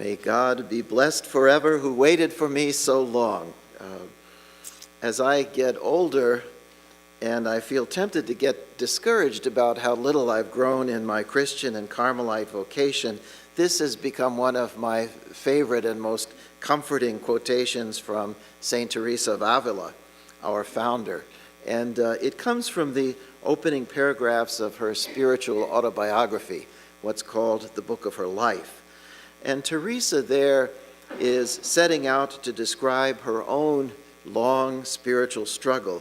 May God be blessed forever who waited for me so long. As I get older and I feel tempted to get discouraged about how little I've grown in my Christian and Carmelite vocation, this has become one of my favorite and most comforting quotations from St. Teresa of Avila, our founder. And it comes from the opening paragraphs of her spiritual autobiography, what's called the Book of Her Life. And Teresa there is setting out to describe her own long spiritual struggle.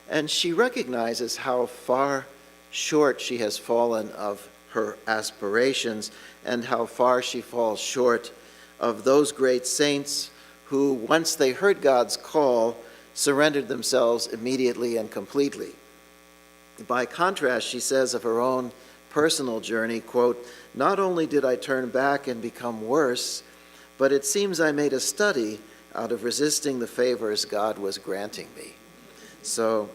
And she recognizes how far short she has fallen of her aspirations and how far she falls short of those great saints who, once they heard God's call, surrendered themselves immediately and completely. By contrast, she says of her own personal journey, quote, "Not only did I turn back and become worse, but it seems I made a study out of resisting the favors God was granting me." So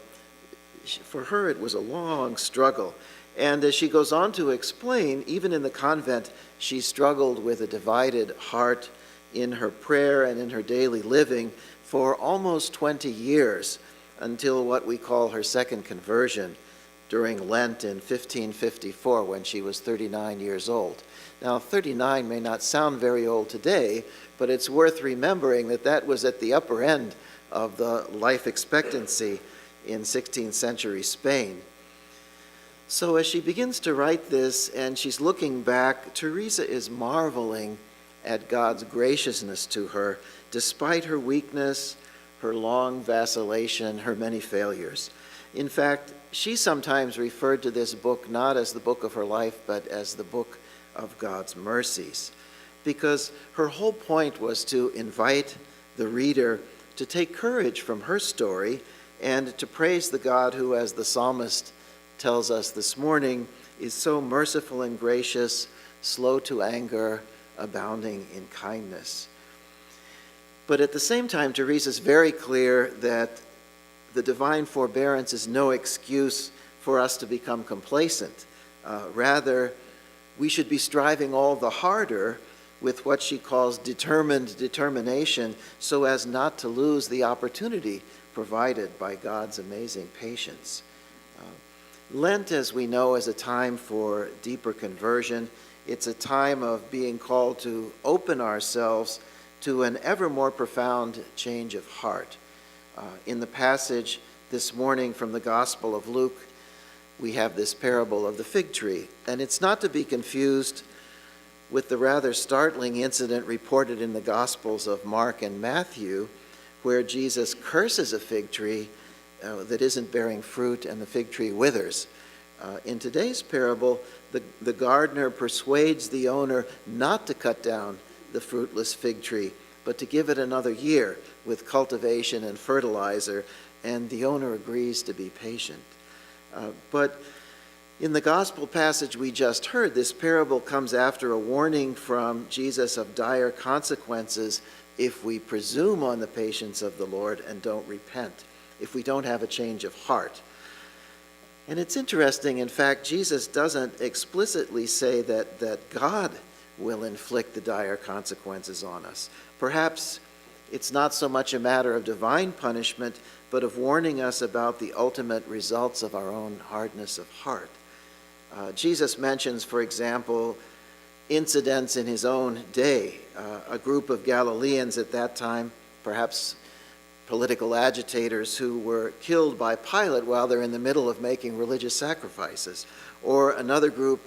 for her, it was a long struggle. And as she goes on to explain, even in the convent, she struggled with a divided heart in her prayer and in her daily living for almost 20 years until what we call her second conversion during Lent in 1554 when she was 39 years old. Now, 39 may not sound very old today, but it's worth remembering that that was at the upper end of the life expectancy in 16th century Spain. So as she begins to write this and she's looking back, Teresa is marveling at God's graciousness to her, despite her weakness, her long vacillation, her many failures. In fact, she sometimes referred to this book not as the book of her life, but as the book of God's mercies, because her whole point was to invite the reader to take courage from her story and to praise the God who, as the psalmist tells us this morning, is so merciful and gracious, slow to anger, abounding in kindness. But at the same time, Teresa is very clear that the divine forbearance is no excuse for us to become complacent. Rather, we should be striving all the harder with what she calls determined determination so as not to lose the opportunity provided by God's amazing patience. Lent, as we know, is a time for deeper conversion. It's a time of being called to open ourselves to an ever more profound change of heart. In the passage this morning from the Gospel of Luke, we have this parable of the fig tree. And it's not to be confused with the rather startling incident reported in the Gospels of Mark and Matthew, where Jesus curses a fig tree that isn't bearing fruit and the fig tree withers. In today's parable, the gardener persuades the owner not to cut down the fruitless fig tree, but to give it another year with cultivation and fertilizer, and the owner agrees to be patient. But in the gospel passage we just heard, this parable comes after a warning from Jesus of dire consequences if we presume on the patience of the Lord and don't repent, if we don't have a change of heart. And it's interesting, in fact, Jesus doesn't explicitly say that God will inflict the dire consequences on us. Perhaps it's not so much a matter of divine punishment, but of warning us about the ultimate results of our own hardness of heart. Jesus mentions, for example, incidents in his own day. A group of Galileans at that time, perhaps political agitators, who were killed by Pilate while they're in the middle of making religious sacrifices, or another group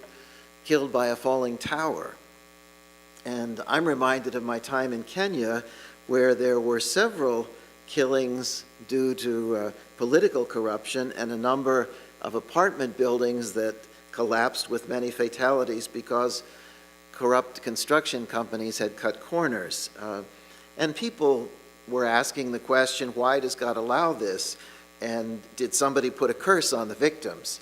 killed by a falling tower. And I'm reminded of my time in Kenya, where there were several killings due to political corruption and a number of apartment buildings that collapsed with many fatalities because corrupt construction companies had cut corners. And people were asking the question, why does God allow this? And did somebody put a curse on the victims?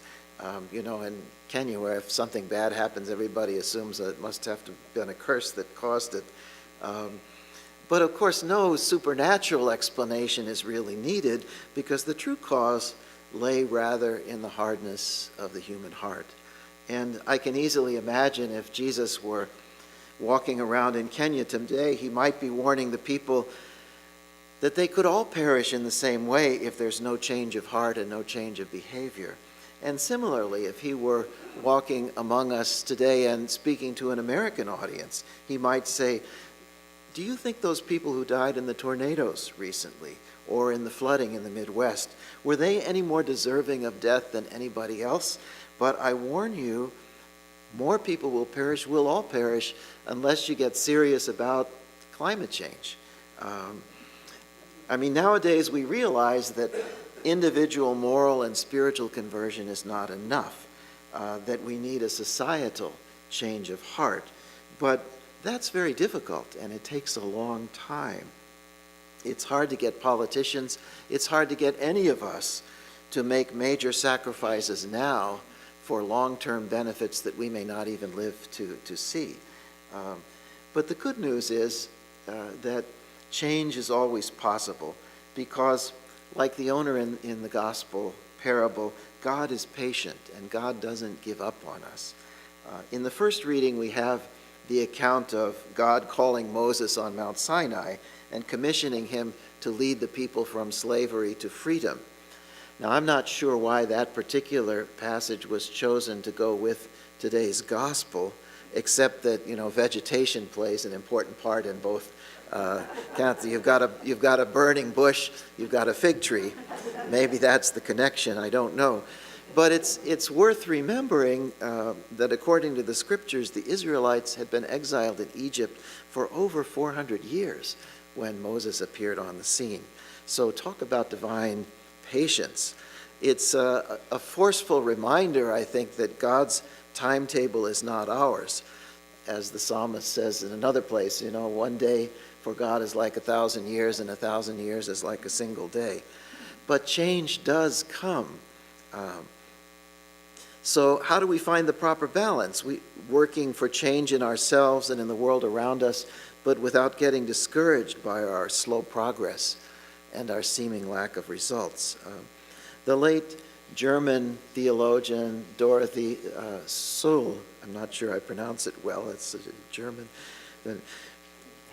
In Kenya, where if something bad happens, everybody assumes that it must have to have been a curse that caused it. But of course, no supernatural explanation is really needed, because the true cause lay rather in the hardness of the human heart. And I can easily imagine if Jesus were walking around in Kenya today, he might be warning the people that they could all perish in the same way if there's no change of heart and no change of behavior. And similarly, if he were walking among us today and speaking to an American audience, he might say, do you think those people who died in the tornadoes recently or in the flooding in the Midwest, were they any more deserving of death than anybody else? But I warn you, more people will perish, we'll all perish, unless you get serious about climate change. Nowadays we realize that individual moral and spiritual conversion is not enough, that we need a societal change of heart. But that's very difficult, and it takes a long time. It's hard to get politicians, it's hard to get any of us to make major sacrifices now for long-term benefits that we may not even live to see. But the good news is that change is always possible, because like the owner in the gospel parable, God is patient and God doesn't give up on us. In the first reading, we have the account of God calling Moses on Mount Sinai and commissioning him to lead the people from slavery to freedom. Now, I'm not sure why that particular passage was chosen to go with today's gospel, except that, vegetation plays an important part in both. You've got a burning bush, you've got a fig tree. Maybe that's the connection, I don't know. But it's worth remembering that according to the scriptures, the Israelites had been exiled in Egypt for over 400 years when Moses appeared on the scene. So talk about divine patience. It's a forceful reminder, I think, that God's timetable is not ours. As the psalmist says in another place, one day for God is like 1,000 years, and 1,000 years is like a single day. But change does come. So how do we find the proper balance? Working for change in ourselves and in the world around us, but without getting discouraged by our slow progress and our seeming lack of results. The late German theologian Dorothy Suhl, I'm not sure I pronounce it well, it's German.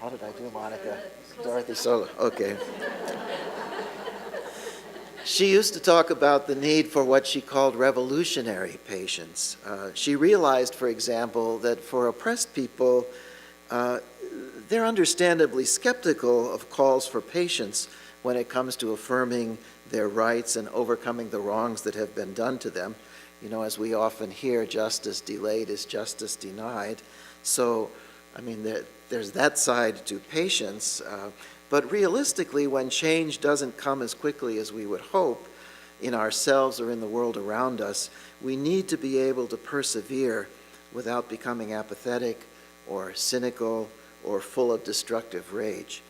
How did I do, Monica? Dorothy Suhl, okay. She used to talk about the need for what she called revolutionary patience. She realized, for example, that for oppressed people, they're understandably skeptical of calls for patience when it comes to affirming their rights and overcoming the wrongs that have been done to them. As we often hear, justice delayed is justice denied. So, there's that side to patience. But realistically, when change doesn't come as quickly as we would hope in ourselves or in the world around us, we need to be able to persevere without becoming apathetic or cynical or full of destructive rage.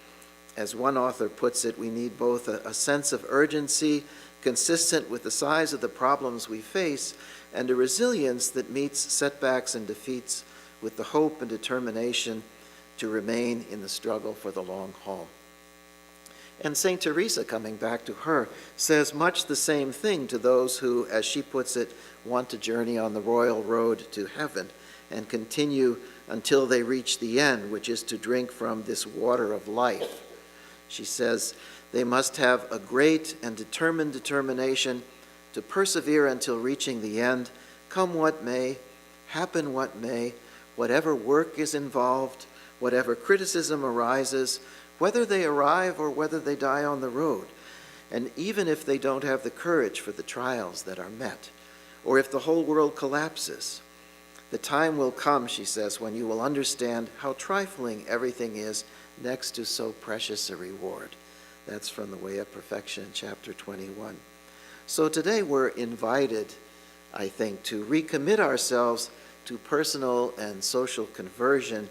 As one author puts it, we need both a sense of urgency consistent with the size of the problems we face and a resilience that meets setbacks and defeats with the hope and determination to remain in the struggle for the long haul. And St. Teresa, coming back to her, says much the same thing to those who, as she puts it, want to journey on the royal road to heaven and continue until they reach the end, which is to drink from this water of life. She says they must have a great and determined determination to persevere until reaching the end, come what may, happen what may, whatever work is involved, whatever criticism arises, whether they arrive or whether they die on the road, and even if they don't have the courage for the trials that are met, or if the whole world collapses. The time will come, she says, when you will understand how trifling everything is next to so precious a reward. That's from The Way of Perfection, chapter 21. So today we're invited, I think, to recommit ourselves to personal and social conversion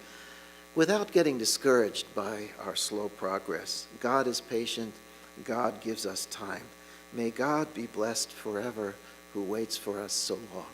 without getting discouraged by our slow progress. God is patient. God gives us time. May God be blessed forever, who waits for us so long.